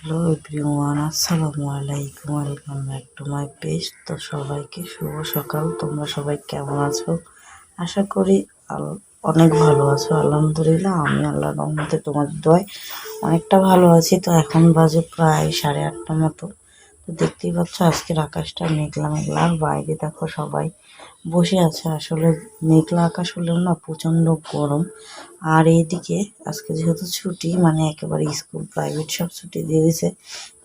Hello everyone, আসসালামু আলাইকুম, welcome back to my page. তো সবাইকে শুভ সকাল। তোমরা সবাই কেমন আছো? আশা করি অনেক ভালো আছো। আলহামদুলিল্লাহ, আমি আল্লাহর রহমতে তোমাদের দোয়ায় অনেকটা ভালো আছি। তো এখন বাজে প্রায় 8:30 মতো। তো দেখতেই পাচ্ছ আজকের আকাশটা মেঘলা মেঘলা, আর বাইরে দেখো সবাই বসে আছে। আসলে মেঘলা আকাশ হলেও না প্রচণ্ড গরম। আর এইদিকে আজকে যেহেতু ছুটি, মানে একেবারে স্কুল প্রাইভেট সব ছুটি দিয়ে দিয়েছে,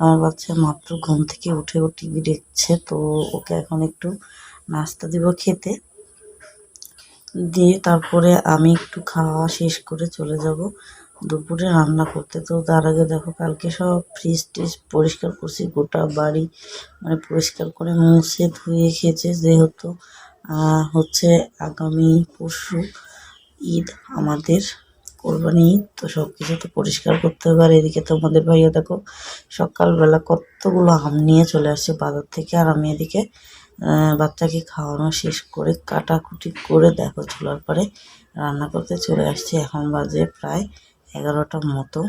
আমার বাচ্চা মাত্র ঘুম থেকে উঠে ও টিভি দেখছে। তো ওকে এখন একটু নাস্তা দিব খেতে, দিয়ে তারপরে আমি একটু খাওয়া শেষ করে চলে যাব দুপুরে রান্না করতে। তো তার আগে দেখো কালকে সব ফ্রিজ ট্রিজ পরিষ্কার করছি, গোটা বাড়ি মানে পরিষ্কার করে মুছে ধুয়ে খেয়েছে। যেহেতু হচ্ছে আগামী পরশু ঈদ, আমাদের কোরবানি ঈদ, তো সব কিছু তো পরিষ্কার করতে হবে। আর এদিকে তোমাদের ভাইয়া দেখো সকালবেলা কতগুলো আম নিয়ে চলে আসছে বাজার থেকে, আর আমি এদিকে বাচ্চাকে খাওয়ানো শেষ করে কাটাকুটি করে দেখো চুলার পরে রান্না করতে চলে আসছি। এখন বাজে প্রায় 11টার মতো।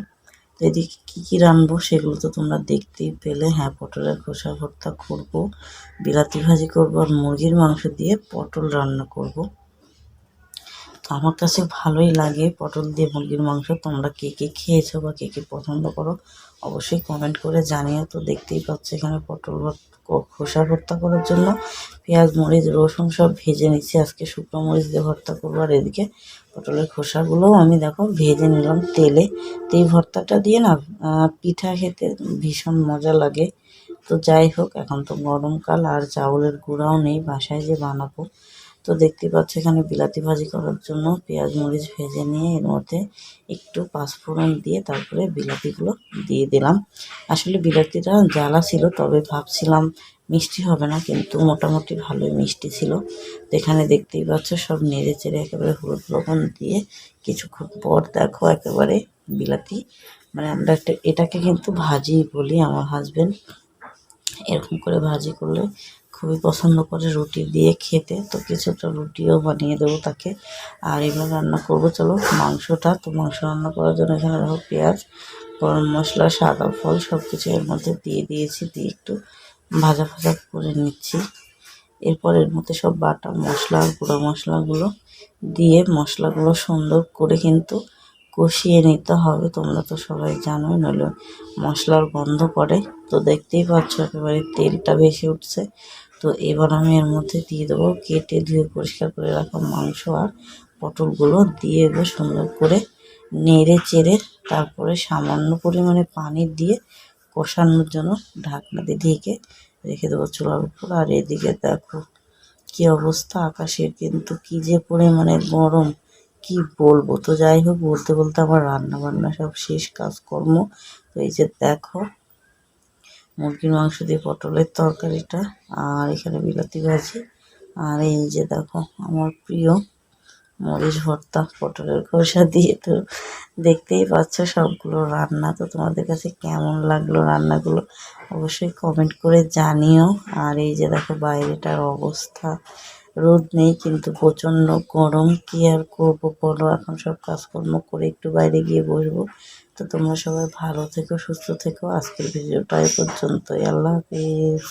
তো এদিকে কী কী রানবো সেগুলো তো তোমরা দেখতেই পেলে। হ্যাঁ, পটলের খোসা ভর্তা করবো, বিলাতি ভাজি করবো, আর মুরগির মাংস দিয়ে পটল রান্না করব। তো আমার কাছে ভালোই লাগে পটল দিয়ে মুরগির মাংস। তোমরা কে কে খেয়েছো বা কে কে পছন্দ করো অবশ্যই কমেন্ট করে জানিও। তো দেখতেই পাচ্ছ এখানে পটল খোসা ভর্তা করার জন্য পেঁয়াজ মরিচ রসুন সব ভেজে নিচ্ছি। আজকে শুকনো মরিচ দিয়ে ভর্তা করবো। আর এদিকে পটলের খোসাগুলোও আমি দেখো ভেজে নিলাম তেলে। তো এই ভর্তাটা দিয়ে না পিঠা খেতে ভীষণ মজা লাগে। তো যাই হোক, এখন তো গরমকাল আর চাউলের গুঁড়াও নেই বাসায় যে বানাবো। তো দেখতে পাচ্ছ এখানে বিলাতি ভাজি করার জন্য পেঁয়াজ মরিচ ভেজে নিয়ে এর মধ্যে একটু পাঁচফোড়ন দিয়ে তারপরে বিলাতিগুলো দিয়ে দিলাম। আসলে বিলাতিটা জ্বালা ছিল, তবে ভাবছিলাম মিষ্টি হবে না, কিন্তু মোটামুটি ভালোই মিষ্টি ছিল। তো এখানে দেখতেই পাচ্ছ সব নেড়ে চেড়ে একেবারে হলুদ লবণ দিয়ে কিছুক্ষণ পর দেখো একেবারে বিলাতি, মানে আমরা এটাকে কিন্তু ভাজি বলি। আমার হাজবেন্ড এরকম করে ভাজি করলে খুবই পছন্দ করে রুটি দিয়ে খেতে। তো কিছুটা রুটিও বানিয়ে দেবো তাকে। আর এবার রান্না করবো চলো মাংসটা। তো মাংস রান্না করার জন্য এখানে দেখো পেঁয়াজ গরম মশলা সাদা ফল সব কিছু এর মধ্যে দিয়ে দিয়েছি, দিয়ে একটু ভাজা ভাজা করে নিচ্ছি। এরপর এর মধ্যে সব বাটা মশলা আর গুঁড়ো মশলাগুলো দিয়ে মশলাগুলো সুন্দর করে কিন্তু কষিয়ে নিতে হবে। তোমরা তো সবাই জানোই, নইলে মশলার গন্ধ করে। তো দেখতেই পাচ্ছ একেবারে তেলটা ভেসে উঠছে। তো এবার আমি এর মধ্যে দিয়ে দেবো কেটে ধুয়ে পরিষ্কার করে রাখা মাংস আর পটলগুলো দিয়ে দেবো সুন্দর করে নেড়ে চেড়ে। তারপরে সামান্য পরিমাণে পানি দিয়ে কষানোর জন্য ঢাকনা দিয়ে ঢেকে রেখে দেবো চুলার উপর। আর এদিকে দেখো কি অবস্থা আকাশের, কিন্তু কি যে পরিমাণে গরম কি বলবো। তো যাই হোক, বলতে বলতে আমার রান্না বান্না সব শেষ কাজকর্ম। তো এই যে দেখো মুরগির মাংস দিয়ে পটলের তরকারিটা, আর এখানে বিলাতি ভাজি, আর এই যে দেখো আমার প্রিয় মরিচ ভর্তা পটলের খোসা দিয়ে। তো দেখতেই পাচ্ছ সবগুলো রান্না। তো তোমাদের কাছে কেমন লাগলো রান্নাগুলো অবশ্যই কমেন্ট করে জানিও। আর এই যে দেখো বাইরেটার অবস্থা, রোদ নেই কিন্তু প্রচণ্ড গরম। কি আর করবো বলো, এখন সব কাজকর্ম করে একটু বাইরে গিয়ে বসবো। তো তোমরা সবাই ভালো থেকো, সুস্থ থেকো। আজকের ভিডিওটা এ পর্যন্তই। আল্লাহ হাফিজ।